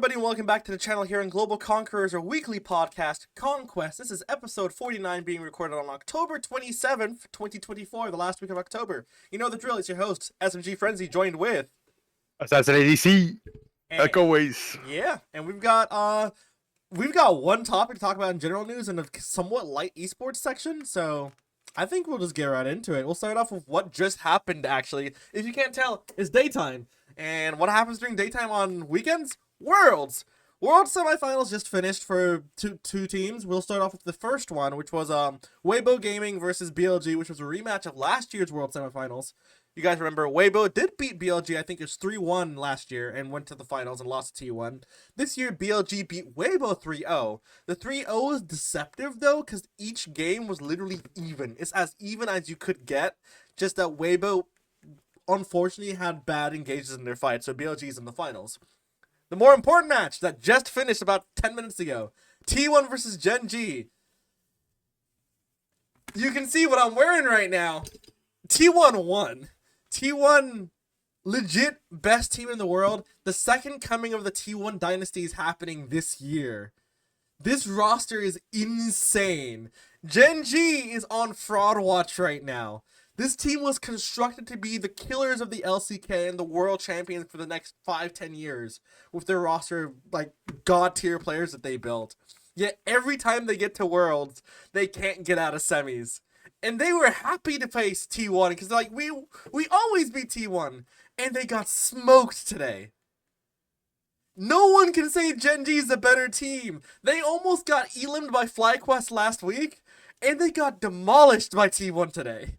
everybody, and welcome back to the channel here on Global Conquerors, our weekly podcast, Conquest. This is episode 49 being recorded on October 27th, 2024, the last week of October. You know the drill, it's your host, SMGFrenzy, joined with... AssassinADC, And, like always. yeah, and we've got one topic to talk about in general news and a somewhat light esports section, so I think we'll just get right into it. We'll start off with what just happened, actually. If you can't tell, it's daytime. And what happens during daytime on weekends? Worlds Semifinals just finished for two teams. We'll start off with the first one, which was Weibo Gaming versus BLG, which was a rematch of last year's World Semifinals. You guys remember Weibo did beat BLG, I think it was 3-1 last year, and went to the finals and lost to T1. This year, BLG beat Weibo 3-0. The 3-0 is deceptive, though, because each game was literally even. It's as even as you could get, just that Weibo, unfortunately, had bad engages in their fight, so BLG is in the finals. The more important match that just finished about 10 minutes ago, T1 versus Gen G. You can see what I'm wearing right now. T1 won. T1, legit best team in the world. The second coming of the T1 dynasty is happening this year. This roster is insane. Gen G is on fraud watch right now. This team was constructed to be the killers of the LCK and the world champions for the next 5-10 years with their roster of, like, god-tier players that they built. Yet every time they get to Worlds, they can't get out of semis. And they were happy to face T1 because, like, we always beat T1. And they got smoked today. No one can say Gen G is a better team. They almost got eliminated by FlyQuest last week. And they got demolished by T1 today.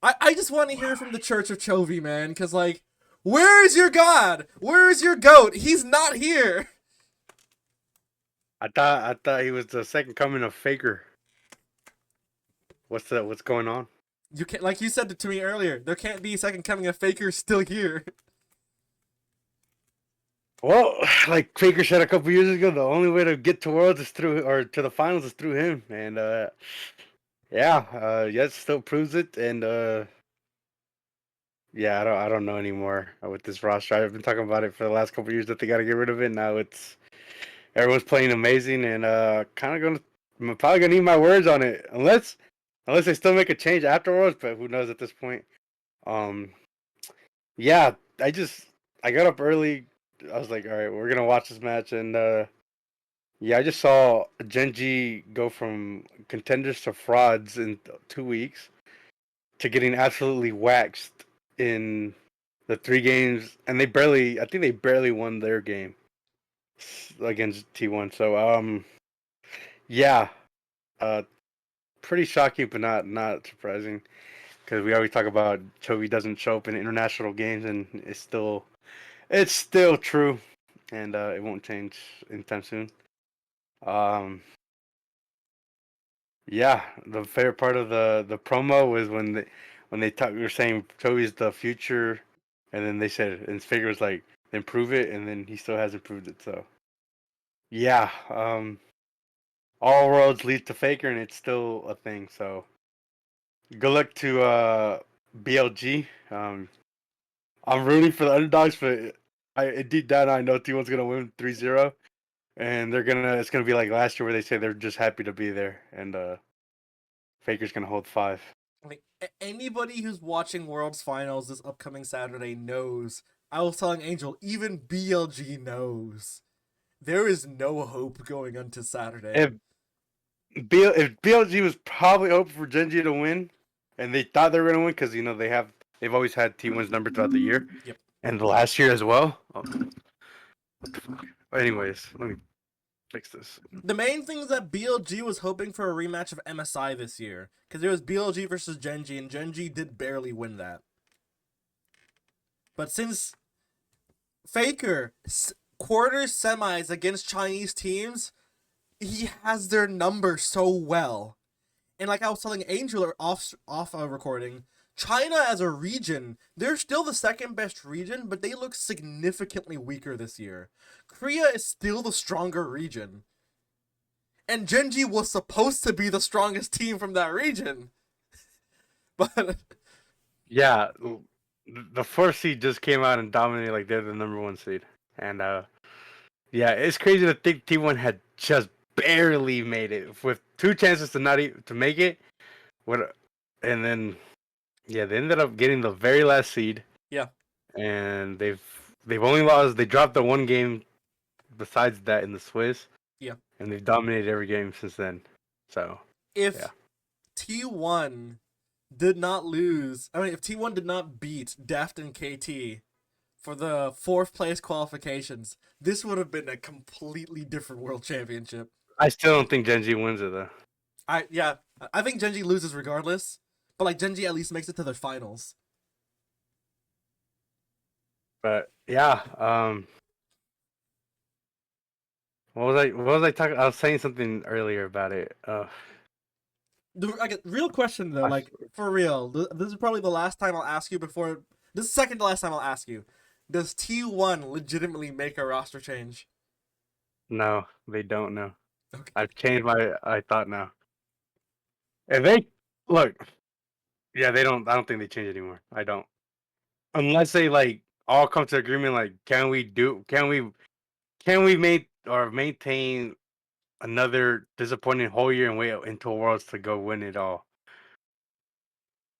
I just want to hear from the Church of Chovy, man, because, like, where is your god? Where is your goat? He's not here. I thought he was the second coming of Faker. What's going on? You can't, like you said to me earlier, there can't be a second coming of Faker still here. Well, like Faker said a couple years ago, the only way to get to Worlds is through, or to the finals is through him, and yes, still proves it, and yeah, I don't know anymore with this roster. I've been talking about it for the last couple years that they got to get rid of it. Now everyone's playing amazing, and I'm probably gonna need my words on it, unless they still make a change afterwards. But who knows at this point? Yeah, I got up early. I was like, all right, we're gonna watch this match, and yeah, I just saw Gen G go from contenders to frauds in 2 weeks to getting absolutely waxed in the 3 games, and I think they barely won their game against T1. So yeah, pretty shocking, but not surprising, because we always talk about Chovy doesn't show up in international games, and it's still true, and it won't change anytime soon. Yeah, the favorite part of the promo was when they were saying Chovy's the future, and then they said, and Figure was like, then prove it, and then he still hasn't proved it. So yeah, all roads lead to Faker, and it's still a thing. So good luck to BLG. I'm rooting for the underdogs, but deep down I know T1's gonna win 3-0, and it's gonna be like last year where they say they're just happy to be there, and Faker's gonna hold 5. Like, anybody who's watching Worlds Finals this upcoming Saturday knows. I was telling Angel, even BLG knows. There is no hope going into Saturday. If BLG was probably hoping for Gen G to win, and they thought they were gonna win because they've always had T1's number throughout the year, Yep. and last year as well. Oh, what the fuck? Anyways, let me fix this. The main thing is that BLG was hoping for a rematch of MSI this year, because it was BLG versus Gen G, and Gen G did barely win that. But since Faker quarters semis against Chinese teams, he has their number so well. And like I was telling Angel off recording, China as a region, they're still the second best region, but they look significantly weaker this year. Korea is still the stronger region. And Gen G was supposed to be the strongest team from that region. But yeah, the first seed just came out and dominated like they're the number one seed, and yeah, it's crazy to think T1 had just barely made it with two chances to not to make it. What, and then yeah, they ended up getting the very last seed. Yeah. And they've only lost. They dropped the one game. Besides that, in the Swiss. Yeah. And they've dominated every game since then. So yeah. If T1 did not lose, I mean, if T1 did not beat Deft and KT for the 4th place qualifications, this would have been a completely different world championship. I still don't think Gen G wins it though. I think Gen G loses regardless, but like Gen G at least makes it to the finals. But yeah, what was I talking? I was saying something earlier about it. The real question though, like for real, this is probably the last time I'll ask you before. This is second to last time I'll ask you. Does T1 legitimately make a roster change? No, they don't know. Okay. I've changed my thought now. If they look, yeah, they don't. I don't think they change anymore. I don't, unless they like all come to agreement. Like, can we make or maintain another disappointing whole year and wait until Worlds to go win it all?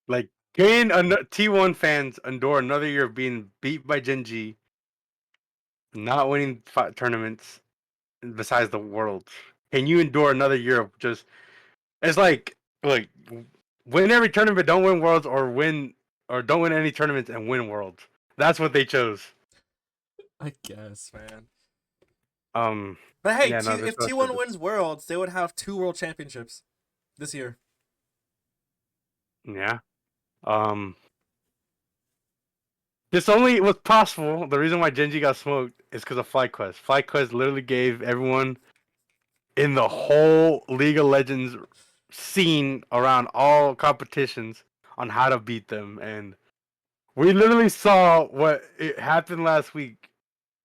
Like, can T1 fans endure another year of being beat by Gen G, not winning tournaments besides the Worlds? Can you endure another year of just? It's like win every tournament, don't win Worlds, or don't win any tournaments and win Worlds. That's what they chose. I guess, man. Um, But hey, yeah, no, if no T1 wins Worlds, they would have 2 world championships this year. yeah. Um, this only was possible. The reason why Gen G got smoked is because of FlyQuest. FlyQuest literally gave everyone in the whole League of Legends scene around all competitions on how to beat them, and we literally saw what it happened last week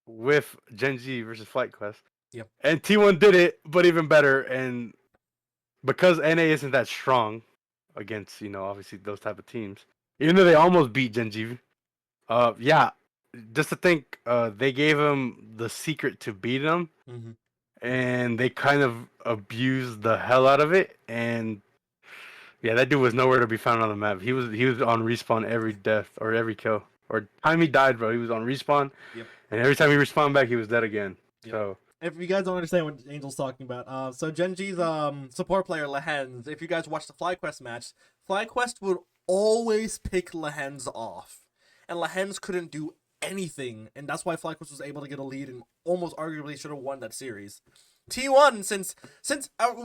with Gen G versus FlightQuest. Yep. And T1 did it, but even better. And because NA isn't that strong against, obviously those type of teams, even though they almost beat Gen G, yeah, just to think, they gave him the secret to beat him, Mm-hmm. and they kind of abused the hell out of it. And yeah, that dude was nowhere to be found on the map. He was on respawn every death or every kill or time he died, bro. He was on respawn. Yep. And every time he respawned back, he was dead again. Yep. So if you guys don't understand what Angel's talking about, so Gen G's support player Lehens, if you guys watch the FlyQuest match, FlyQuest would always pick Lehens off, and Lehens couldn't do anything, and that's why FlyQuest was able to get a lead and almost arguably should have won that series. T1, since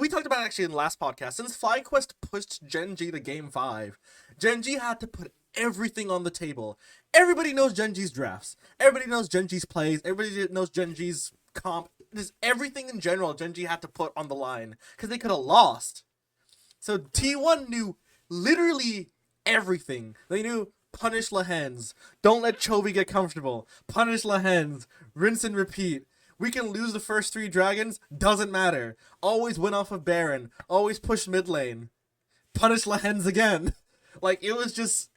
we talked about it actually in the last podcast, since FlyQuest pushed Gen G to Game 5, Gen G had to put everything on the table. Everybody knows Gen G's drafts. Everybody knows Gen G's plays. Everybody knows Gen G's comp. Just everything in general Gen G had to put on the line because they could have lost. So T1 knew literally everything. They knew punish Lehens. Don't let Chovy get comfortable. Punish Lehens. Rinse and repeat. We can lose the first 3 dragons. Doesn't matter. Always win off of Baron. Always push mid lane. Punish Lehens again. Like, it was just...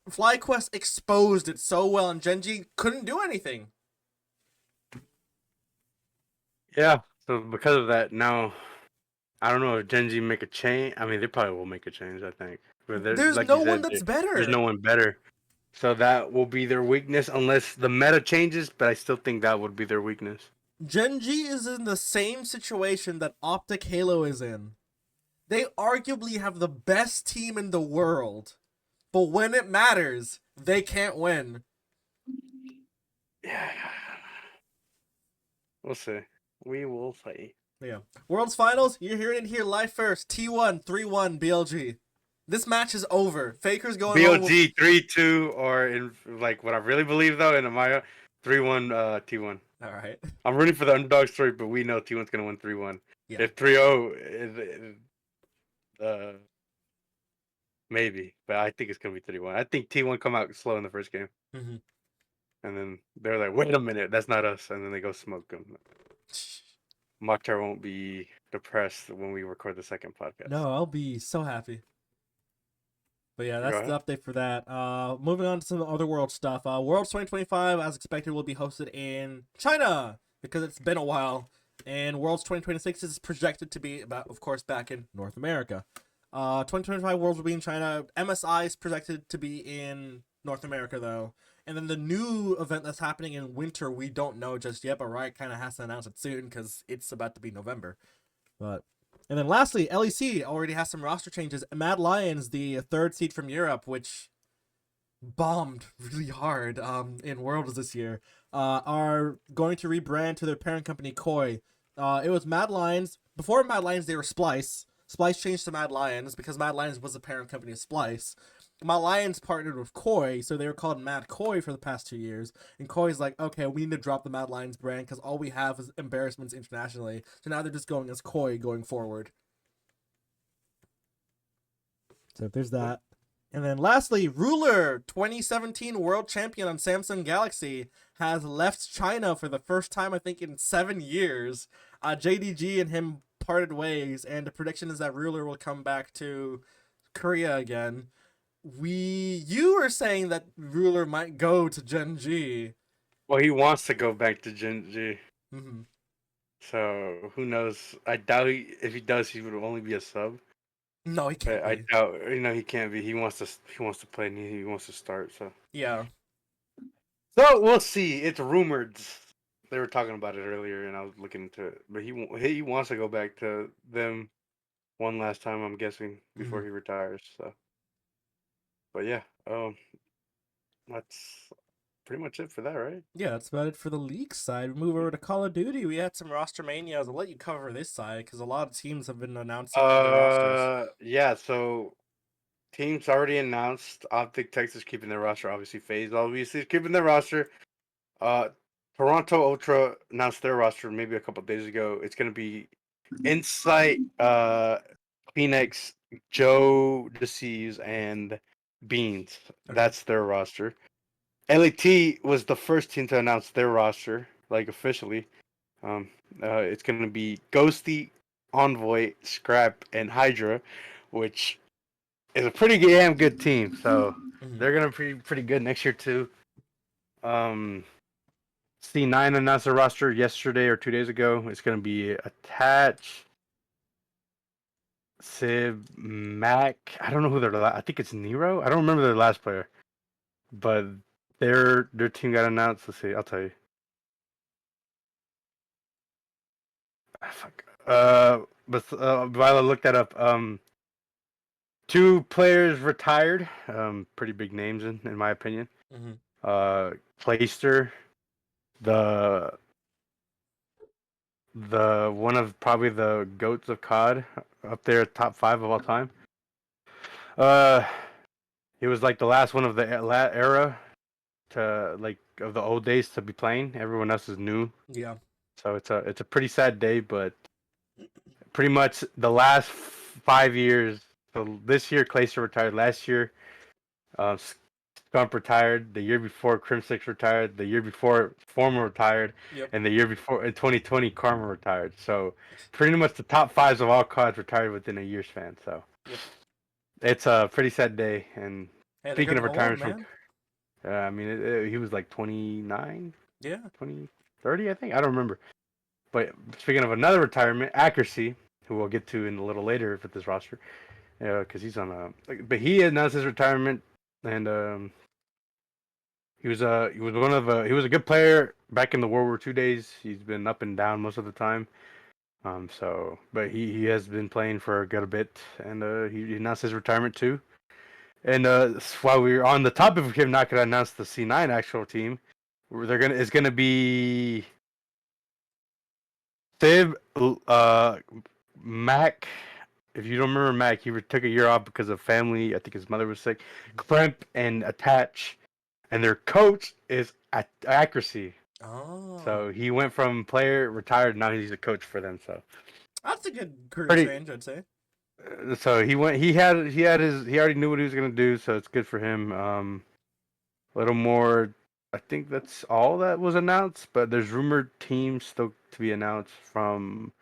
FlyQuest exposed it so well, and Gen G couldn't do anything. yeah, so because of that, now I don't know if Gen G make a change. I mean, they probably will make a change. I think, but There's like no you one said, that's there's no better. one better. So that will be their weakness unless the meta changes. But I still think that would be their weakness. Gen G is in the same situation that Optic Halo is in. They arguably have the best team in the world, but when it matters, they can't win. Yeah, we'll see. We will see. Yeah. World's Finals, you're hearing it here live first. T1, 3-1, BLG. This match is over. Faker's going home. BLG 3-2, or in like what I really believe though in Amaya 3-1 T1. All right. I'm rooting for the underdog story, but we know T1's gonna win 3-1. Yeah. If 3-0, maybe, but I think it's gonna be 3-1. I think T1 come out slow in the first game, Mm-hmm. and then they're like, "Wait a minute, that's not us," and then they go smoke them. Mokhtar won't be depressed when we record the second podcast. No, I'll be so happy. But yeah, Go that's ahead. the update for that. Moving on to some other world stuff. Worlds 2025, as expected, will be hosted in China because it's been a while. And Worlds 2026 is projected to be, about, of course, back in North America. 2025 Worlds will be in China. MSI is projected to be in North America, though. And then the new event that's happening in winter, we don't know just yet, but Riot kind of has to announce it soon because it's about to be November. But and then lastly, LEC already has some roster changes. Mad Lions, the third seed from Europe, which bombed really hard in Worlds this year, are going to rebrand to their parent company Koi. It was Mad Lions. Before Mad Lions, they were Splice. Splice changed to Mad Lions because Mad Lions was the parent company of Splice. Mad Lions partnered with Koi, so they were called Mad Koi for the past 2 years. And Koi's like, okay, we need to drop the Mad Lions brand because all we have is embarrassments internationally. So now they're just going as Koi going forward. So there's that. And then lastly, Ruler, 2017 world champion on Samsung Galaxy, has left China for the first time, I think, in 7 years. JDG and him parted ways, and the prediction is that Ruler will come back to Korea again. You were saying that Ruler might go to Gen G. Well, he wants to go back to Gen G. Mm-hmm. So who knows? I doubt if he does, he would only be a sub. No, he can't But I be. doubt. He can't be. He wants to. He wants to play. And he wants to start. So. Yeah. So we'll see. It's rumored. They were talking about it earlier, and I was looking into it. But he wants to go back to them one last time. I'm guessing Mm-hmm. before he retires. So. But yeah, that's pretty much it for that, right? Yeah, that's about it for the league side. We move over to Call of Duty. We had some Rostermanias. I'll let you cover this side because a lot of teams have been announcing their rosters. Yeah. So teams already announced. Optic Texas keeping their roster. Obviously, FaZe obviously is keeping their roster. Uh, Toronto Ultra announced their roster maybe a couple days ago. It's gonna be Insight, Phoenix, Joe Deceives, and Beans. Okay. That's their roster. LAT was the first team to announce their roster, like officially. Um, it's gonna be Ghosty, Envoy, Scrap, and Hydra, which is a pretty damn good team. So Mm-hmm. they're gonna be pretty good next year too. Um, C9 announced their roster yesterday or 2 days ago. It's gonna be Attach, Civ, Mac. I don't know who their I think it's Nero. I don't remember their last player, but their team got announced. Let's see. I'll tell you. Fuck. But while I looked that up, two players retired. Pretty big names in my opinion. Mm-hmm. Playster, the one of probably the goats of COD, up there, top 5 of all time. Uh, he was like the last one of the era to like of the old days to be playing. Everyone else is new, Yeah. so it's a pretty sad day. But pretty much the last 5 years. So this year, Clayster retired. Last year, Scump retired. The year before, Crimsix retired. The year before, Former retired, Yep. and the year before, in 2020, Karma retired. So pretty much the top 5s of all cards retired within a year span. So Yep. it's a pretty sad day. And Hey, they're speaking of getting old, retirements from, man. I mean, he was like 29, Yeah. 20, 30, I think. I don't remember. But speaking of another retirement, Accuracy, who we'll get to in a little later with this roster, because he's on a. But he announced his retirement, and he was he was a good player back in the World War II days. He's been up and down most of the time. But he has been playing for a good bit, and he announced his retirement too. And while we're on the topic of him not going to announce the C9 actual team, it's gonna be Sib, Mac. If you don't remember Mac, he took a year off because of family. I think his mother was sick. Clemp and Attach, and their coach is Accuracy. Oh, So he went from player retired. Now he's a coach for them. So that's a good career pretty. change, I'd say. So he went. He already knew what he was gonna do. So it's good for him. A little more. I think that's all that was announced. But there's rumored teams still to be announced from.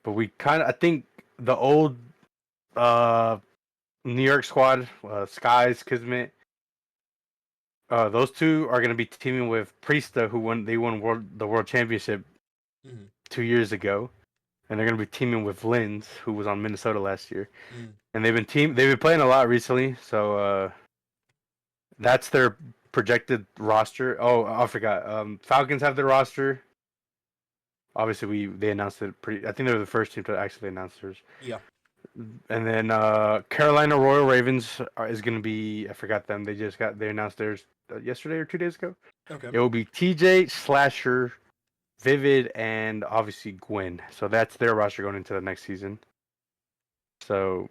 But we kind of. I think the old uh New York squad, Skies, Kismet. Those two are going to be teaming with Priesta, who won the world championship Mm. 2 years ago, and they're going to be teaming with Linz, who was on Minnesota last year. Mm. And they've been playing a lot recently, so that's their projected roster. Oh, I forgot. Falcons have their roster. Obviously, they announced it pretty. I think they were the first team to actually announce theirs. Yeah. And then Carolina Royal Ravens is going to be. I forgot them. They announced theirs yesterday or 2 days ago. Okay. It will be TJ, Slasher, Vivid, and obviously Gwen. So that's their roster going into the next season. So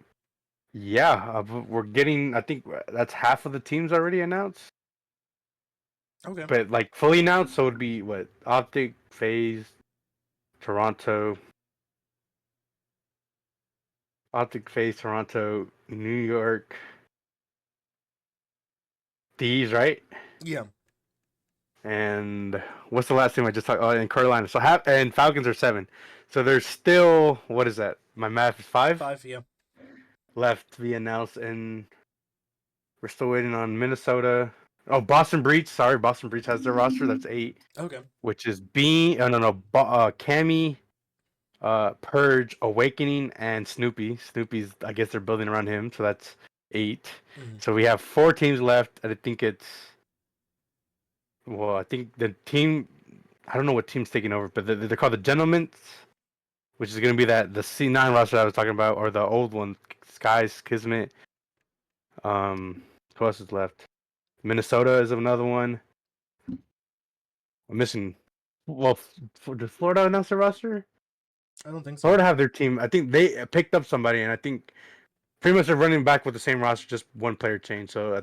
yeah, we're getting. I think that's half of the teams already announced. Okay. But like fully announced, so it'd be what Optic, FaZe, Toronto, New York, Thieves, right? Yeah. And what's the last team I just talked? Oh, and Carolina. So and Falcons are 7. So there's still what is that? My math is 5 5. Yeah. left to be announced, and we're still waiting on Minnesota. Oh, Boston Breach. Sorry, Boston Breach has their roster. That's 8, Okay. which is Bean. Oh no, Cammy, Purge, Awakening, and Snoopy. Snoopy's, I guess they're building around him, so that's 8. Mm. So we have 4 teams left, and I think I think the team, I don't know what team's taking over, but they're called the Gentlemen, which is going to be the C9 roster I was talking about, or the old one, Skies, Kismet. Who else is left? Minnesota is another one. I'm missing. Well, does Florida announce their roster? I don't think so. Florida have their team. I think they picked up somebody, and I think pretty much they're running back with the same roster, just one player change. So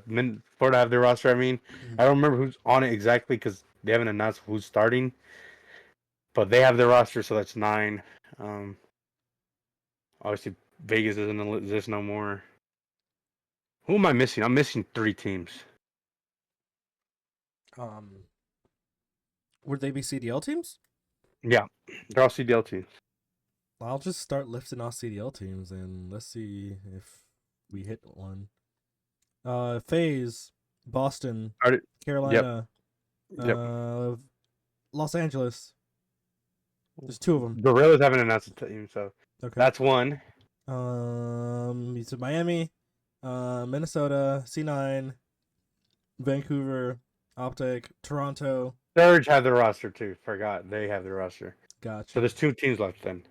Florida have their roster. I mean, Mm. I don't remember who's on it exactly because they haven't announced who's starting, but they have their roster, so that's 9. Obviously, Vegas doesn't exist no more. Who am I missing? I'm missing 3 teams. Would they be CDL teams? Yeah, they're all CDL teams. I'll just start lifting off CDL teams and let's see if we hit one. FaZe, Boston, Already, yep, Carolina, yep. Los Angeles. There's 2 of them. Gorillas haven't announced a team, so Okay. that's 1. You said Miami, Minnesota, C9, Vancouver, Optic, Toronto. Surge have their roster too. Forgot they have their roster. Gotcha. So there's 2 teams left then.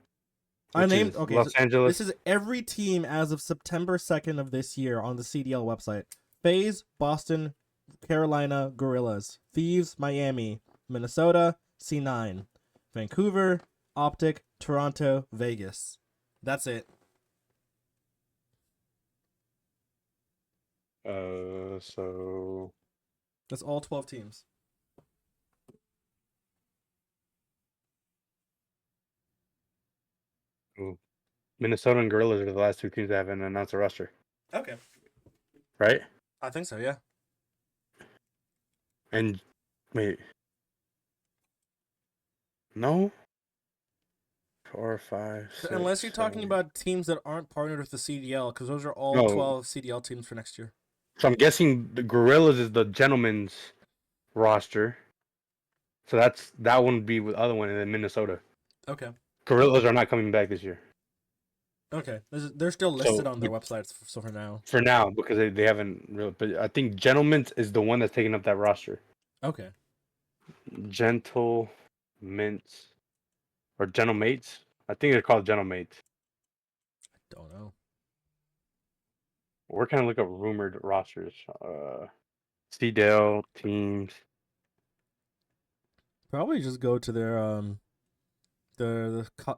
I Which named is okay. Los So Angeles. this is every team as of September 2nd of this year on the CDL website. FaZe, Boston, Carolina, Gorillas, Thieves, Miami, Minnesota, C9, Vancouver, Optic, Toronto, Vegas. That's it. So That's all 12 teams. Minnesota and Gorillas are the last 2 teams that haven't announced a roster, Okay. right? I think so, yeah. And wait, no, 4, 5, 6, Unless you're talking 7. about teams that aren't partnered with the CDL, because those are all No, 12 CDL teams for next year. so I'm guessing the Gorillas is the gentleman's roster. So that one would be with the other one, and then Minnesota. Okay. Gorillas are not coming back this year. Okay. They're still listed on their websites, so for now. For now, because they haven't really. But I think Gentleman's is the one that's taking up that roster. Okay. Gentle Mints or Gentlemates. I think they're called Gentlemates. Don't know. We're kind of look up rumored rosters. CDL teams. Probably just go to their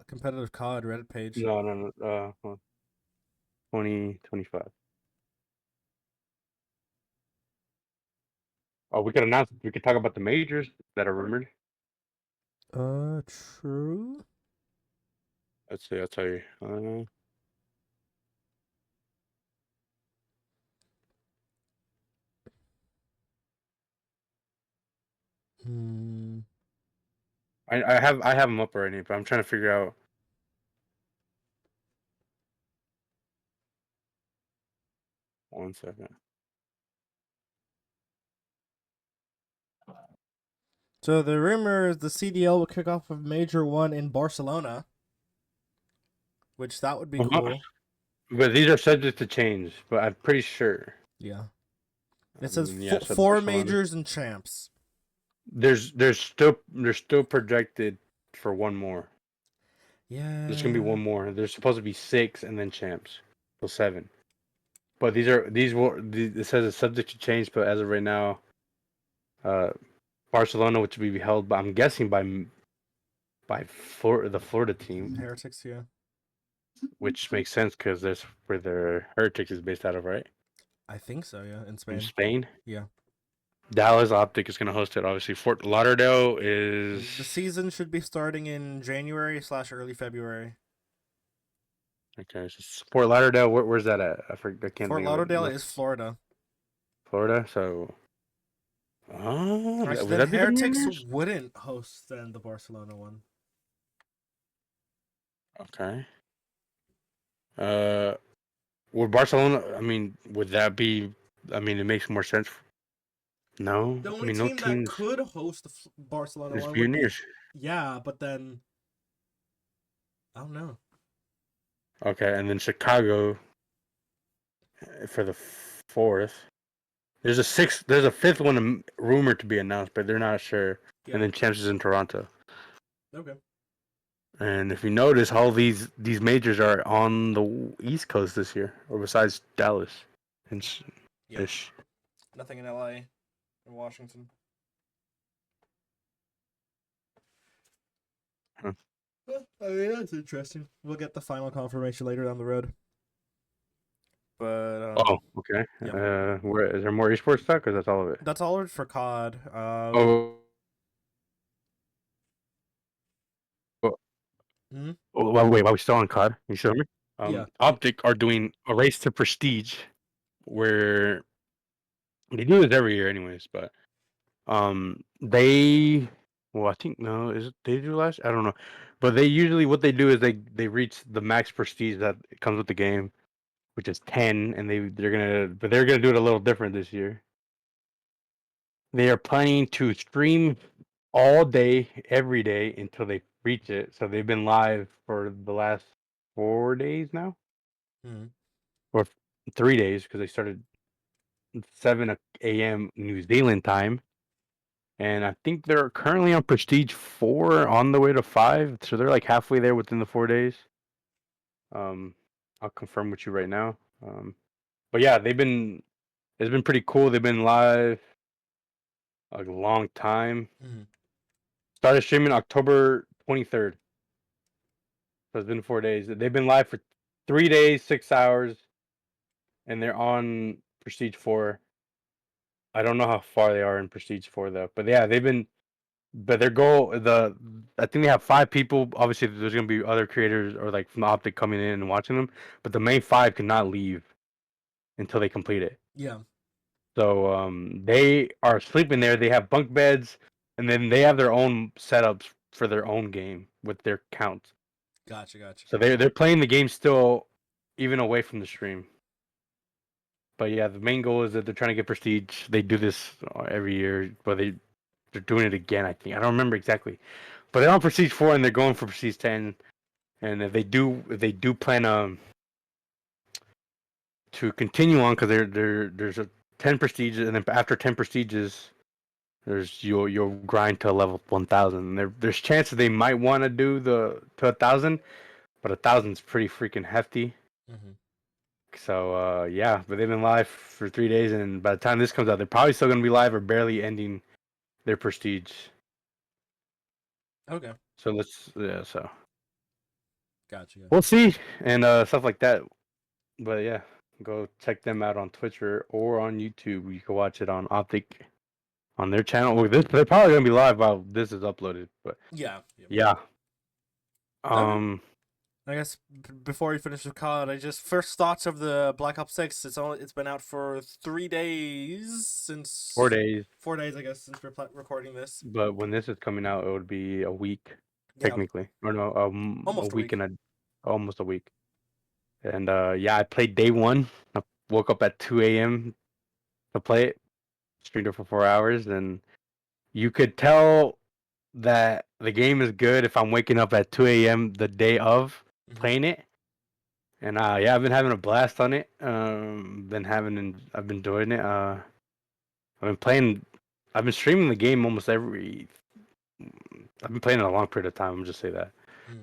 competitive COD Reddit page. No. 2025. Oh, we could announce. We could talk about the majors that are rumored. True. Let's see. I'll tell you. Hmm. I have them up already, but I'm trying to figure out. 1 second. So the rumor is the CDL will kick off of Major 1 in Barcelona, which that would be cool. But these are subject to change. But I'm pretty sure. Yeah. It I says mean, yeah, so four Barcelona. majors and champs. There's still projected for one more. Yeah. There's gonna be one more. There's supposed to be 6 and then champs, so 7. But it says it's subject to change. But as of right now, Barcelona, which will be held by, I'm guessing by the Florida team, Heretics, yeah. which makes sense because that's where their Heretics is based out of, right? I think so, yeah, in In Spain. Spain. Yeah. Dallas Optic is going to host it. Obviously, Fort Lauderdale is The season should be starting in January/early February. okay. So Fort Lauderdale, where's that at? I forget. I can't Fort think of it. Lauderdale is Florida. Florida. So, oh, Actually, would then that be the New Heretics Year's? wouldn't host then the Barcelona one. Okay. Uh, would Barcelona? I mean, would that be? I mean, it makes more sense. No, The I only mean, no team that teams. could host the Barcelona It's one would be, Buccaneers. yeah, but then I don't know. Okay, and then Chicago for the 4th. There's a 6th. There's a 5th one rumored to be announced, but they're not sure. Yeah. And then champs is in Toronto. Okay. And if you notice, all these majors are on the East Coast this year, or besides Dallas and Yeah. ish. Nothing in LA or Washington. Huh. Well, I mean, that's interesting. We'll get the final confirmation later down the road. But Oh, okay. yeah. Where is there more esports stuff? Because that's all of it. That's all for COD. Oh, oh, hmm? wait, while we still on COD, you show me. Yeah. Optic are doing a race to prestige, where they do this every year, anyways. But they, well, I think no, is it they do last? I don't know, but they usually what they do is they reach the max prestige that comes with the game, which is 10, and they're gonna do it a little different this year. They are planning to stream all day, every day until they reach it. So they've been live for the last 4 days now, Hmm. or 3 days because they started 7 a.m. New Zealand time. And I think they're currently on Prestige 4 on the way to 5. So they're like halfway there within the 4 days. I'll confirm with you right now. But yeah, it's been pretty cool. They've been live a long time. Hmm. Started streaming October 23rd. So it's been 4 days. They've been live for 3 days, 6 hours, and they're on Prestige 4. I don't know how far they are in Prestige 4 though. But yeah, but their goal, I think they have 5 people. Obviously, there's gonna be other creators or like from the Optic coming in and watching them, but the main 5 cannot leave until they complete it. Yeah. So they are sleeping there. They have bunk beds, and then they have their own setups for their own game with their counts. Gotcha. So they're playing the game still, even away from the stream. But yeah, the main goal is that they're trying to get prestige. They do this every year, but they're doing it again. I think I don't remember exactly, but they're on prestige 4 and they're going for prestige 10. And if they do plan to continue on because there's a 10 prestiges, and then after 10 prestiges, you'll grind to level 1,000. There's chances they might want to do to 1,000, but 1,000 is pretty freaking hefty. Hmm. So yeah, but they've been live for 3 days, and by the time this comes out, they're probably still gonna be live or barely ending their prestige. Okay. So so Gotcha. we'll see and stuff like that. But yeah, go check them out on Twitter or on YouTube. You can watch it on Optic on their channel. Well, they're probably gonna be live while this is uploaded. But Yeah. yeah, Okay. um, I guess before we finish with COD, I just first thoughts of the Black Ops 6. It's been out for 3 days since 4 days. 4 days, I guess, since we're recording this. But when this is coming out, it would be a week Yeah, technically, or no, a almost a week week. and almost a week. And yeah, I played day one. woke up at 2 a.m. to play it, streamed it for 4 hours, and you could tell that the game is good if I'm waking up at 2 a.m. the day of Hmm. playing it. And yeah, I've been having a blast on it. I've been enjoying it. I've been playing. I've been streaming the game almost every. I've been playing it a long period of time. I'm just say that. Hmm.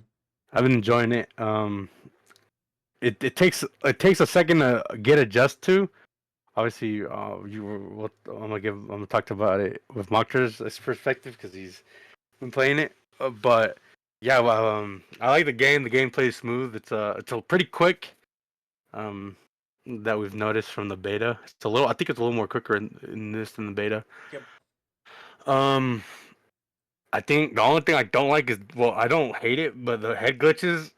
I've been enjoying it. It takes a second to get adjust to. Obviously, you were what I'm gonna talk about it with Mokter's perspective because he's been playing it. But yeah, well, I like the game. The gameplay is smooth. It's a pretty quick. Um, that we've noticed from the beta. It's a little. I think it's a little more quicker in this than the beta. Yep. Um, I think the only thing I don't like is well, I don't hate it, but the head glitches.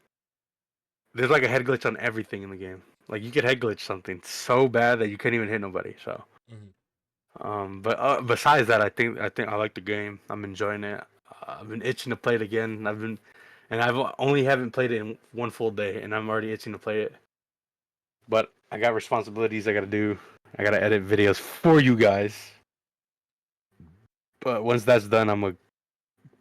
There's like a head glitch on everything in the game. Like you could head glitch something so bad that you couldn't even hit nobody. So, Hmm. but besides that, I think I like the game. I'm enjoying it. I've been itching to play it again. I've only haven't played it in one full day, and I'm already itching to play it. But I got responsibilities I gotta do. I gotta edit videos for you guys. But once that's done, I'm gonna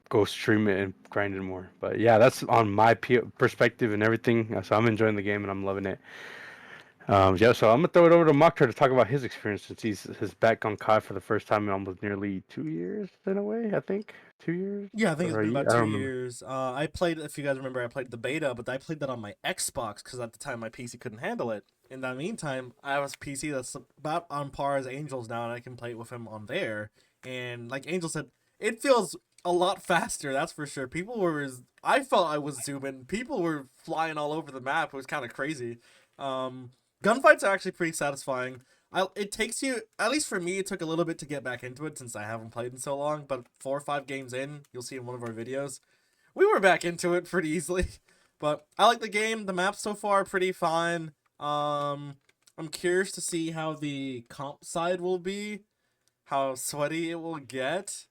go stream it and grind it more. But yeah, that's on my perspective and everything. So I'm enjoying the game and I'm loving it. Yeah, so I'm gonna throw it over to Mokhtar to talk about his experience since he's back on COD for the first time in almost nearly 2 years in a way. I think 2 years Yeah, I think it's or a been year. about I two don't remember. years. I played, if you guys remember, I played the beta, but I played that on my Xbox because at the time my PC couldn't handle it. In the meantime, I have a PC that's about on par as Angel's now, and I can play it with him on there. And like Angel said, it feels a lot faster. That's for sure. I felt I was zooming. People were flying all over the map. It was kind of crazy. Um, Gunfights are actually pretty satisfying. It takes you, at least for me, it took a little bit to get back into it since I haven't played in so long. But 4 or 5 games in, you'll see in one of our videos, we were back into it pretty easily. But I like the game. The maps so far are pretty fine. I'm curious to see how the comp side will be, how sweaty it will get.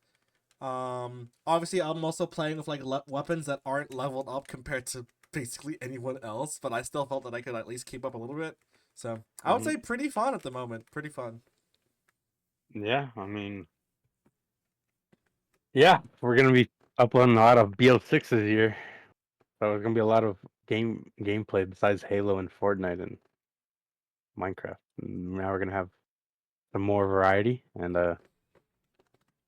Obviously, I'm also playing with like weapons that aren't leveled up compared to basically anyone else, but I still felt that I could at least keep up a little bit. So I would Hmm. say pretty fun at the moment. Pretty fun. Yeah, I mean, yeah, we're gonna be uploading a lot of BL6 this year. So there's gonna be a lot of gameplay besides Halo and Fortnite and Minecraft. And now we're gonna have some more variety and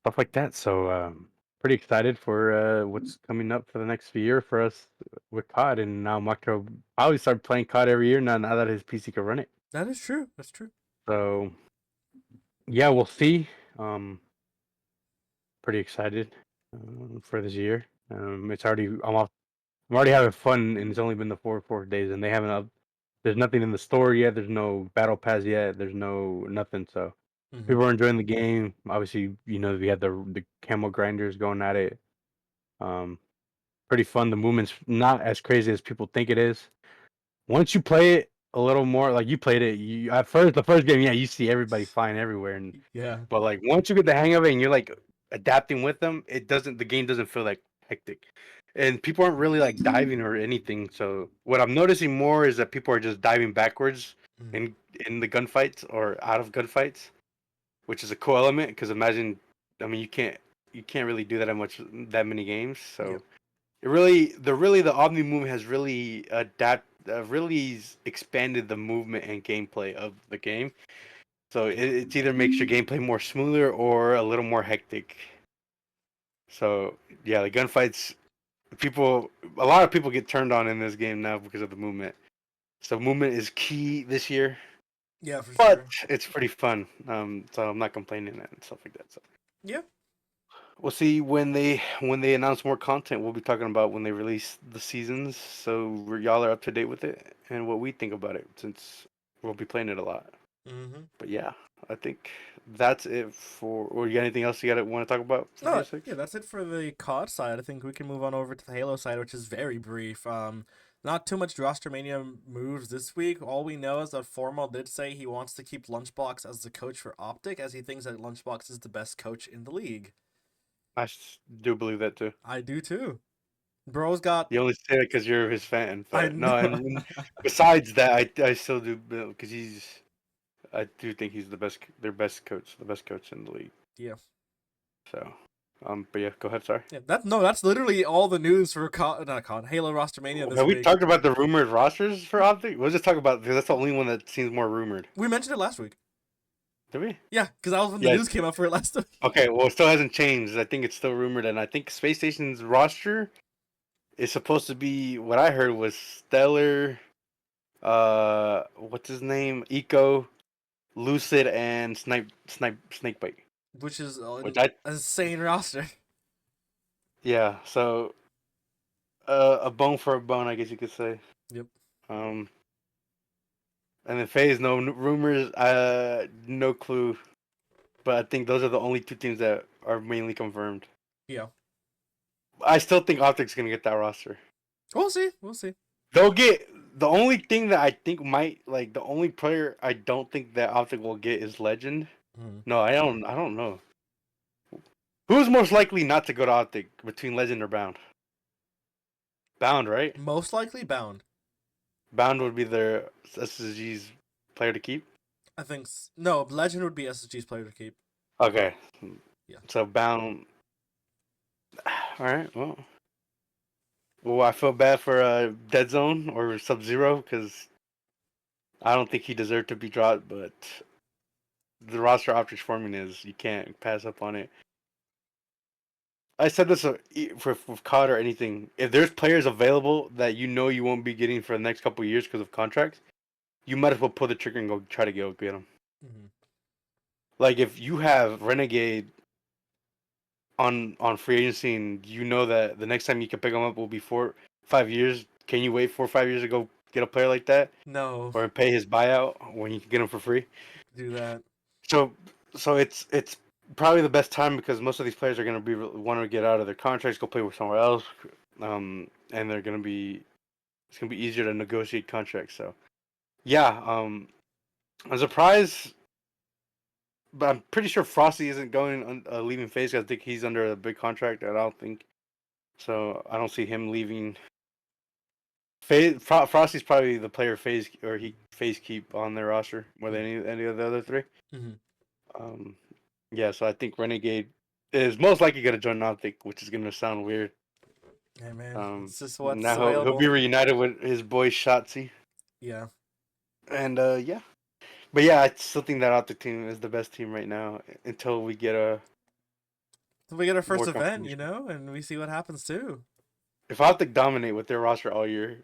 stuff like that. So pretty excited for what's coming up for the next year for us with COD. And now Makto probably start playing COD every year now that his PC can run it. That is true. That's true. So yeah, we'll see. Um, Pretty excited for this year. It's already I'm already having fun, and it's only been the 4 days, and they haven't up. There's nothing in the store yet. There's no battle pass yet. There's no nothing. So Mm-hmm. people are enjoying the game. Obviously, we had the camo grinders going at it. Um, Pretty fun. The movement's not as crazy as people think it is. Once you play it a little more, like you played it, you at first the first game, yeah, you see everybody flying everywhere, and Yeah. but like once you get the hang of it and you're like adapting with them, the game doesn't feel like hectic, and people aren't really like diving or anything. So what I'm noticing more is that people are just diving backwards Mm-hmm. in the gunfights or out of gunfights, which is a cool element because imagine, I mean, you can't really do that many games, so Yep. the Omni movement has really expanded the movement and gameplay of the game. So it's either makes your gameplay more smoother or a little more hectic. So yeah, the gunfights, a lot of people get turned on in this game now because of the movement. So movement is key this year, Yeah, for but sure. it's pretty fun. So I'm not complaining and stuff like that. So Yeah. we'll see when they announce more content. We'll be talking about when they release the seasons, so y'all are up to date with it and what we think about it since we'll be playing it a lot. Mm-hmm. But yeah, I think that's it for. Or you got anything else you got to want to talk about for No, BS6? yeah, that's it for the COD side. I think we can move on over to the Halo side, which is very brief. Not too much Rostermania moves this week. All we know is that Formal did say he wants to keep Lunchbox as the coach for Optic, as he thinks that Lunchbox is the best coach in the league. Do believe that too. I do too. Bro's got. You only say that because you're his fan, I but no. know. And besides that, I still do because I do think he's their best coach, the best coach in the league. Yeah. So, but yeah, go ahead. Sorry. Yeah, that's literally all the news for not COD, Halo Rostermania this Have we week. talked about the rumored rosters for Optic? We'll just talk about because that's the only one that seems more rumored. We mentioned it last week. Did we? Yeah, because that was when the Yeah. news came out for it last week. Okay. Well, it still hasn't changed. I think it's still rumored, and I think Space Station's roster is supposed to be what I heard was Stellar. What's his name? Eco, Lucid, and Snakebite. Which is Which an insane roster. yeah. So, a bone for a bone, I guess you could say. Yep. Um, and then FaZe, no rumors, no clue. But I think those are the only two teams that are mainly confirmed. Yeah. I still think Optic's gonna get that roster. We'll see. We'll see. They'll get the only thing that I think might like the only player I don't think that Optic will get is Legend. Mhm. No, I don't know. Who's most likely not to go to Optic between Legend or Bound? Bound, right? Most likely Bound. Bound would be their SSG's player to keep. I think no, Legend would be SSG's player to keep. Okay. Yeah. So Bound. All right. Well, I feel bad for Dead Zone or Sub Zero because I don't think he deserved to be dropped, but the roster Optics forming is you can't pass up on it. I said this for COD or anything. If there's players available that you know you won't be getting for the next couple of years because of contracts, you might as well pull the trigger and go try to get them. Mm-hmm. Like if you have Renegade on free agency and you know that the next time you can pick them up will be 4-5 years, can you wait 4 or 5 years to go get a player like that? No. Or pay his buyout when you can get him for free? Do that. So it's probably the best time because most of these players are going to be want to get out of their contracts, go play with somewhere else, and they're going to be it's going to be easier to negotiate contracts. So yeah, I'm surprised, but I'm pretty sure Frosty isn't going leaving FaZe. I think he's under a big contract. I don't think so. I don't see him leaving. Frosty's probably the player FaZe keep on their roster more than any of the other three. Mm-hmm. Yeah, so I think Renegade is most likely going to join Optic, which is going to sound weird. Hey man, it's just what's Now he'll available. be reunited with his boy Shotzi, Yeah. and yeah, but yeah, I still think that Optic team is the best team right now until we get a So we get our more first event, confirmation. and we see what happens too. If Optic dominate with their roster all year,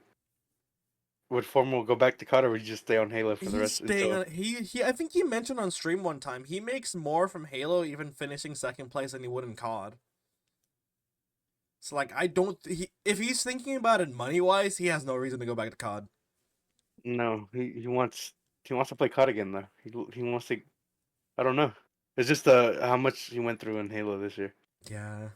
would Formal go back to COD or would you just stay on Halo for the He's rest staying until? on. He. I think he mentioned on stream one time he makes more from Halo, even finishing second place, than he would in COD. So like, I don't. If he's thinking about it money wise, he has no reason to go back to COD. No, he wants to play COD again though. He wants to. I don't know. It's just how much he went through in Halo this year. Yeah.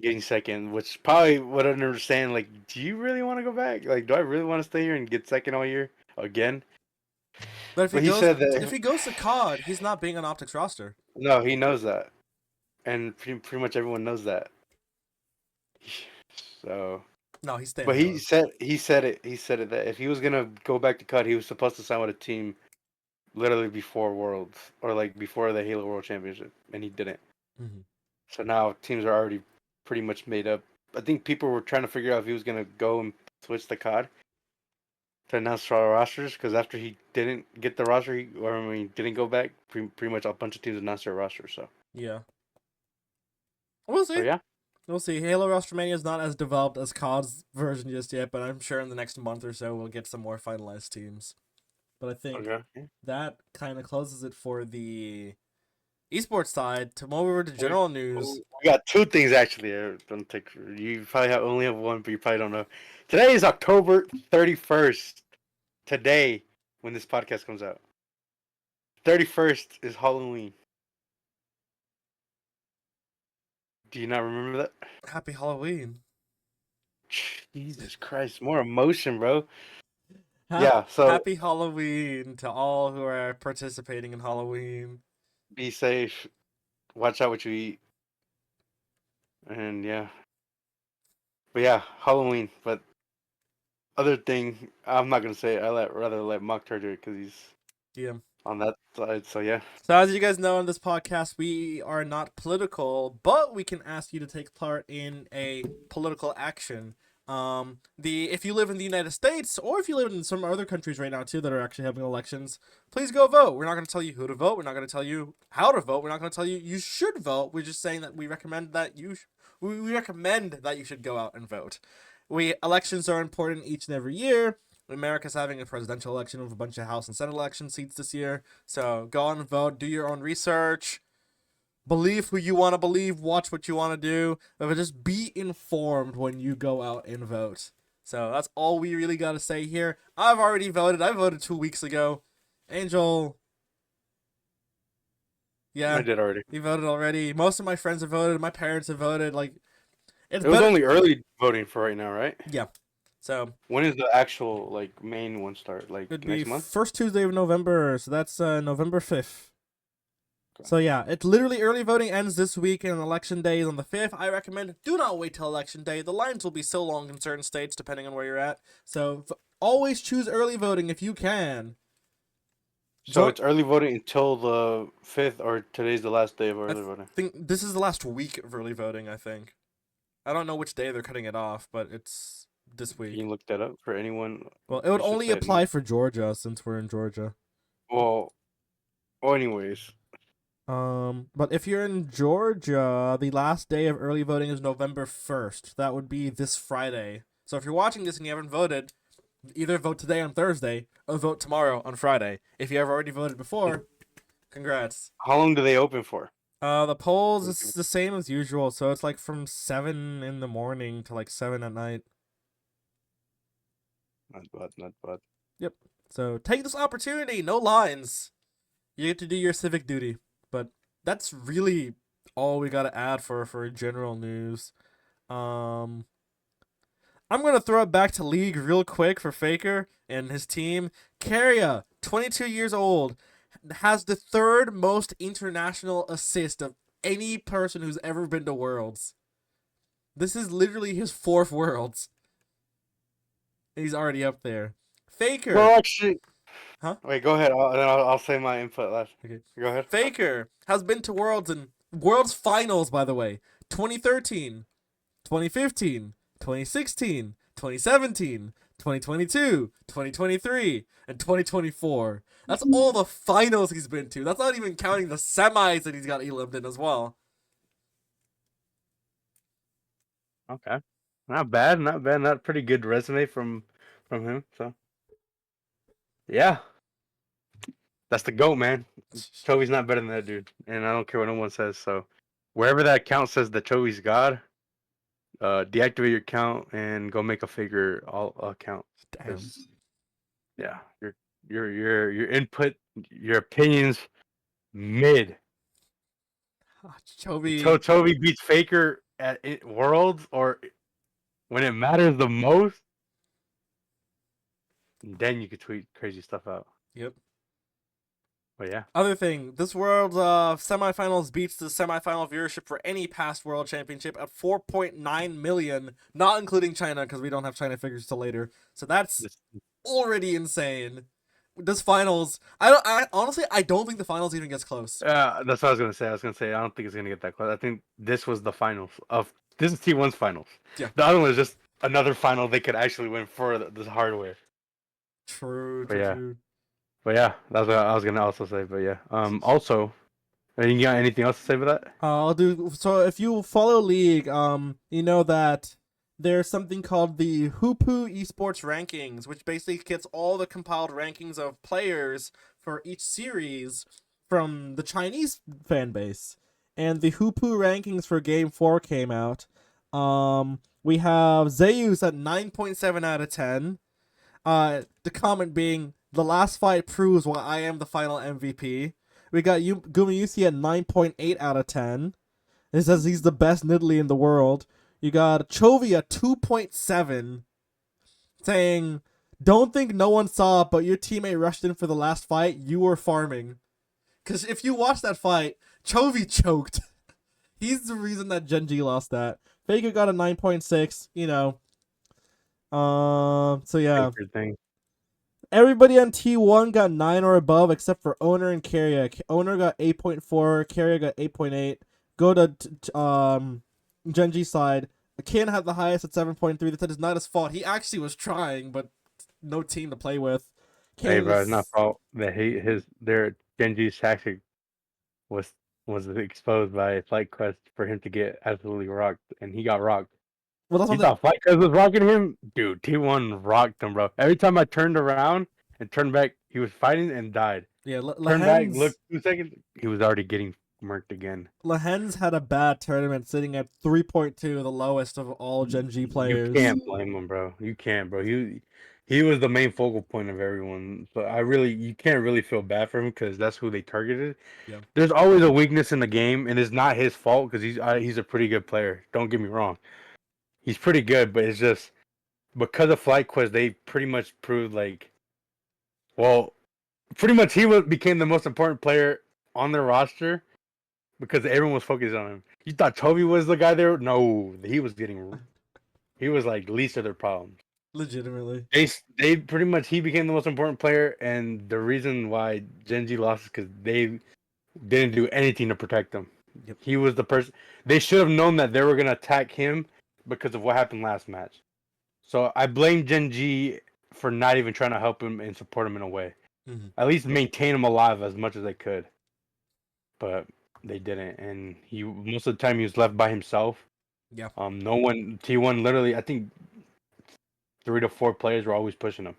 Getting second, which probably would understand. Like, do you really want to go back? Like, do I really want to stay here and get second all year again? But if he But he goes, said if that he goes to COD, he's not being on Optics roster. no, he knows that, and pretty much everyone knows that. So, No, he's staying but on COD. he said it that if he was gonna go back to CUT, he was supposed to sign with a team literally before Worlds or like before the Halo World Championship, and he didn't. Mm-hmm. So now teams are already pretty much made up. I think people were trying to figure out if he was gonna go and switch to COD to announce our rosters because after he didn't get the roster, didn't go back. Pretty much a bunch of teams announced their roster. Yeah. We'll So see. yeah, We'll see. Halo Rostermania is not as developed as COD's version just yet, but I'm sure in the next month or so we'll get some more finalized teams. But I think okay. that kind of closes it for the esports side. To move over to general news. We got two things actually. Don't take you probably only have one, but you probably don't know. Today is October 31st. Today, when this podcast comes out, 31st is Halloween. Do you not remember that? Happy Halloween. Jesus Christ, more emotion, bro. Happy, Yeah, so happy Halloween to all who are participating in Halloween. be safe. Watch out what you eat. And yeah. But yeah, Halloween. But other thing, I'm not gonna say it. Rather let Mock do it because he's Yeah. on that side. So yeah, So as you guys know on this podcast, we are not political, but we can ask you to take part in a political action. The if you live in the United States or if you live in some other countries right now too that are actually having elections, please go vote. We're not going to tell you who to vote. We're not going to tell you how to vote. We're not going to tell you you should vote. We're just saying that we recommend that we recommend that you should go out and vote. We elections are important each and every year. America's having a presidential election with a bunch of House and Senate election seats this year. So go on and vote, do your own research, believe who you want to believe, watch what you want to do, but just be informed when you go out and vote. So that's all we really got to say here. I've already voted. I voted 2 weeks ago. Angel, I yeah, did already. he voted already. Most of my friends have voted. My parents have voted. Like, it's It was better. only early voting for right now, right? Yeah. So When is the actual like main one start? Like it'd be next month? first Tuesday of November. So that's November 5th. Okay. So yeah, it's literally early voting ends this week and election day is on the 5th. I recommend do not wait till election day. The lines will be so long in certain states depending on where you're at. So always choose early voting if you can. So it's early voting until the 5th, or today's the last day of early voting. I think this is the last week of early voting, I think. I don't know which day they're cutting it off, but it's this Can week. you look that up for anyone? Well, it would You should only say it apply now. for Georgia since we're in Georgia. Well, anyways, But if you're in Georgia, the last day of early voting is November 1st. That would be this Friday. So if you're watching this and you haven't voted, either vote today on Thursday or vote tomorrow on Friday. If you have already voted before, congrats. how long do they open for? The polls is the same as usual, so it's like from 7 in the morning to like 7 at night. Not bad, not bad. Yep. So take this opportunity, no lines. You get to do your civic duty. But that's really all we gotta add for general news. I'm gonna throw it back to League real quick for Faker and his team. Carrier, 22 years old, has the third most international assist of any person who's ever been to Worlds. This is literally his fourth Worlds. And he's already up there. Faker. Well, actually, Huh? wait, go ahead. I'll say my input last. Okay. Go ahead. Faker has been to Worlds and Worlds Finals, by the way. 2013, 2015, 2016, 2017, 2022, 2023, and 2024. That's all the finals he's been to. That's not even counting the semis that he's got eliminated in as well. Okay, not bad, not bad. Not pretty good resume from him. So, yeah, that's the GOAT, man. Chovey's not better than that dude, and I don't care what no one says. So, wherever that account says that Chovey's God, deactivate your account and go make a figure all account. Damn. Yeah, your input, your opinions, mid. Chovy. Until Chovy beats Faker at Worlds or when it matters the most, then you could tweet crazy stuff out. Yep. But yeah. Other thing, this World semifinals beats the semifinal viewership for any past World Championship at 4.9 million, not including China because we don't have China figures till later. So that's already insane. This finals, I honestly don't think the finals even gets close. That's what I was gonna say. I don't think it's gonna get that close. I think this was the finals of this is T1's finals. Yeah. The other one is just another final they could actually win for this hardware. True. But yeah, that's what I was gonna also say. But yeah, also, you got anything else to say about that? I'll do. So if you follow League, you know that there's something called the Hoopu Esports Rankings, which basically gets all the compiled rankings of players for each series from the Chinese fan base. And the Hoopu rankings for Game 4 came out. We have Zeus at 9.7 out of 10. The comment being, the last fight proves why I am the final MVP. We got Gumayusi at 9.8 out of 10. It says he's the best Nidalee in the world. You got Chovy at 2.7, saying, don't think no one saw it, but your teammate rushed in for the last fight. You were farming. Because if you watch that fight, Chovy choked. He's the reason that Genji lost that. Faker got a 9.6, you know. So yeah. Everybody on T1 got 9 or above except for Owner and Carrier. Owner got 8.4, Carrier got 8.8. Go to Genji's side. Kin had the highest at 7.3. That is not his fault. He actually was trying, but no team to play with. Hey, Kin bro, it's not is. fault that their Genji's tactic was was exposed by Flight Quest for him to get absolutely rocked, and he got rocked. Well, that's He what the. thought Flight Quest was rocking him, dude. T1 rocked him, bro. Every time I turned around and turned back, he was fighting and died. Yeah, Turned back, Lahen's. looked 2 seconds, he was already getting murked again. Lahen's had a bad tournament, sitting at 3.2, the lowest of all Genji You players. can't blame him, bro. You can't, bro. He was the main focal point of everyone. So you can't really feel bad for him because that's who they targeted. Yeah. There's always a weakness in the game, and it's not his fault because he's a pretty good player. Don't get me wrong, he's pretty good, but it's just because of Flight Quest, they pretty much proved like, well, pretty much became the most important player on their roster because everyone was focused on him. You thought Toby was the guy there? No, he was like least of their problems. Legitimately. They pretty much he became the most important player, and the reason why Genji lost is because they didn't do anything to protect him. Yep. He was the person they should have known that they were gonna attack him because of what happened last match. So I blame Genji for not even trying to help him and support him in a way. Mm-hmm. At least maintain him alive as much as they could. But they didn't, and he most of the time he was left by himself. Yeah. No one T1 literally I think 3 to 4 players were always pushing him.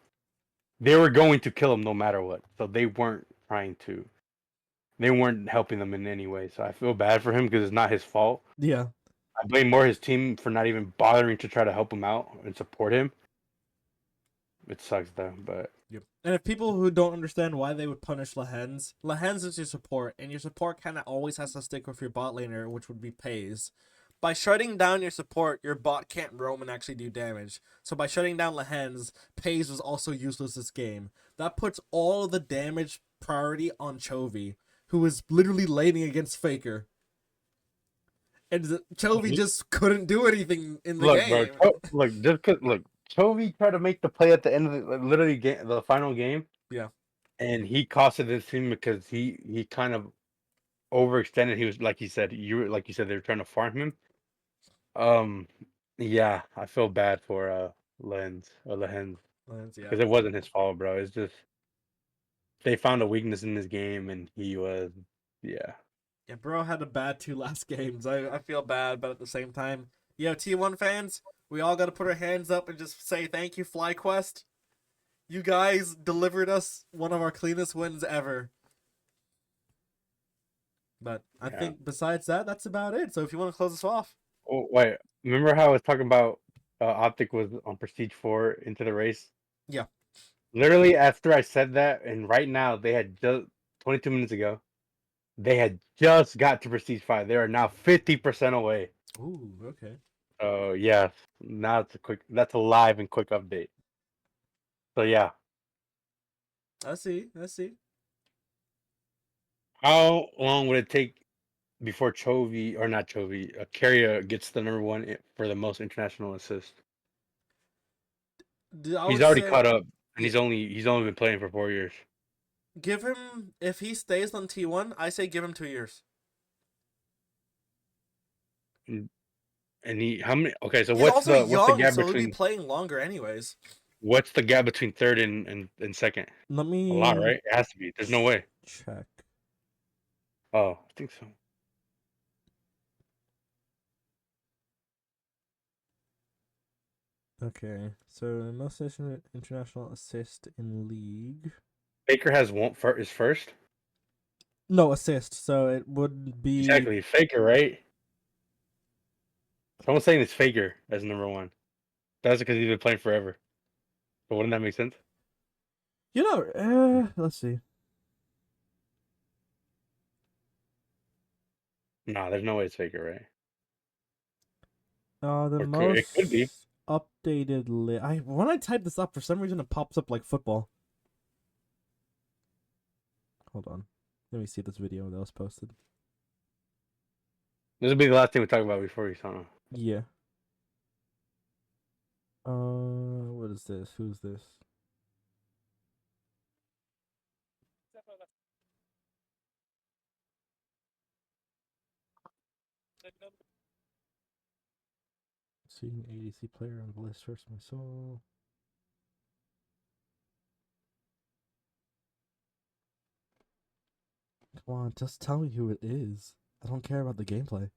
They were going to kill him no matter what. So they weren't trying to. They weren't helping them in any way. So I feel bad for him because it's not his fault. Yeah. I blame more his team for not even bothering to try to help him out and support him. It sucks though, but Yep. And if people who don't understand why they would punish Lahens is your support, and your support kind of always has to stick with your bot laner, which would be Pays. By shutting down your support, your bot can't roam and actually do damage. So by shutting down Lahens, Pays was also useless this game. That puts all of the damage priority on Chovy, who is literally laning against Faker. And Chovy just couldn't do anything in the look, bro. game. Look, Chovy tried to make the play at the end of the final game, Yeah. and he costed his team because he kind of overextended. He was like you said they were trying to farm him. Um, yeah, I feel bad for Lehens Lahens, yeah. because it wasn't his fault, bro. It's just they found a weakness in this game, and he was, yeah. Yeah, bro had a bad 2 last games. I feel bad, but at the same time, T1 fans, we all got to put our hands up and just say thank you, FlyQuest. You guys delivered us one of our cleanest wins ever. But I Yeah. think besides that, that's about it. So if you want to close us off. Oh, wait, remember how I was talking about Optic was on Prestige 4 into the race? Yeah. Literally after I said that, and right now they had just 22 minutes ago, they had just got to Prestige 5. They are now 50% away. Ooh, okay. So yeah, now that's a live and quick update. So yeah, I see. I see. how long would it take before Chovy or not Chovy, Carrier gets the #1 for the most international assists? I He's would already say, caught up, and yeah, he's only been playing for 4 years. give him, if he stays on T1, I say give him 2 years. And he how many? Okay, so He's also what's the young, gap so he'll be between playing longer anyways. third and second? Let A lot, me right? It has to be. There's no way. check. Oh, I think so. Okay, so most international assist in league. Faker has one for is first. No assist, so it would be. Exactly, Faker, right? Someone's saying it's Faker as #1. That's because he's been playing forever. But wouldn't that make sense? Let's see. Nah, there's no way it's Faker, right? The Or it could be. most updated list. When I type this up, for some reason it pops up like football. Hold on, let me see this video that was posted. This will be the last thing we talk about before we sign off. Yeah. What is this? Who's this? Seeing ADC player on the list hurts my soul. Come on, just tell me who it is. I don't care about the gameplay.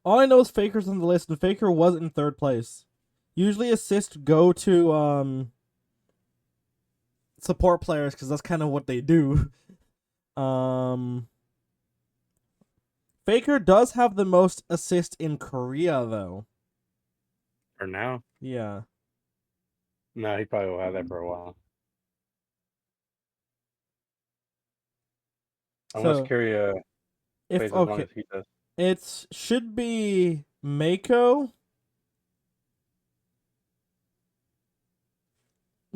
All I know is Faker's on the list, and Faker was in 3rd place. Usually assists go to support players because that's kind of what they do. Faker does have the most assists in Korea though. For now, Yeah. no, he probably will have that for a while. Unless So Kyria if plays as long okay, as he does. it should be Mako,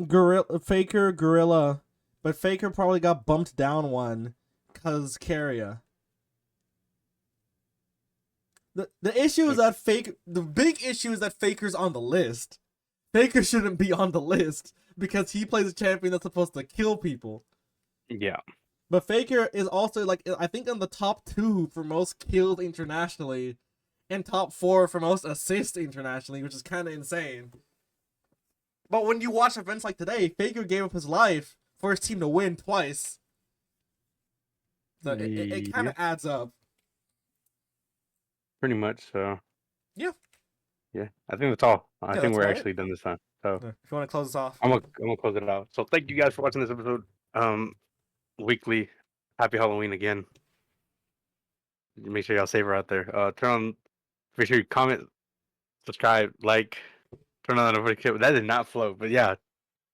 Gorilla, Faker, Gorilla, but Faker probably got bumped down one because Carrier. The issue is that the big issue is that Faker's on the list. Faker shouldn't be on the list because he plays a champion that's supposed to kill people. Yeah. But Faker is also like I think in the top 2 for most kills internationally, and top 4 for most assists internationally, which is kind of insane. But when you watch events like today, Faker gave up his life for his team to win twice. So it kind of adds up. Pretty much. So. Yeah. Yeah, I think that's all. I Yeah, think that's we're about it. actually done this time. So If you want to close this off. I'm gonna close it out. So thank you guys for watching this episode. Weekly. Happy Halloween again. Make sure y'all save her out there. Make sure you comment, subscribe, like, turn on the notification. That did not flow, but yeah,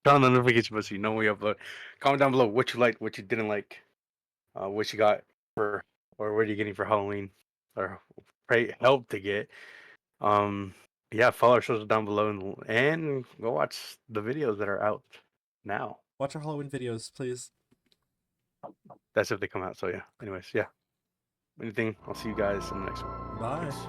turn on the notification bell so you know when we upload. Comment down below what you liked, what you didn't like, what you got for, or what are you getting for Halloween, or pray help to get. Yeah, follow our socials down below and go watch the videos that are out now. Watch our Halloween videos, please. That's if they come out. So yeah. Anyways, yeah. Anything, I'll see you guys in the next one. Bye. Peace.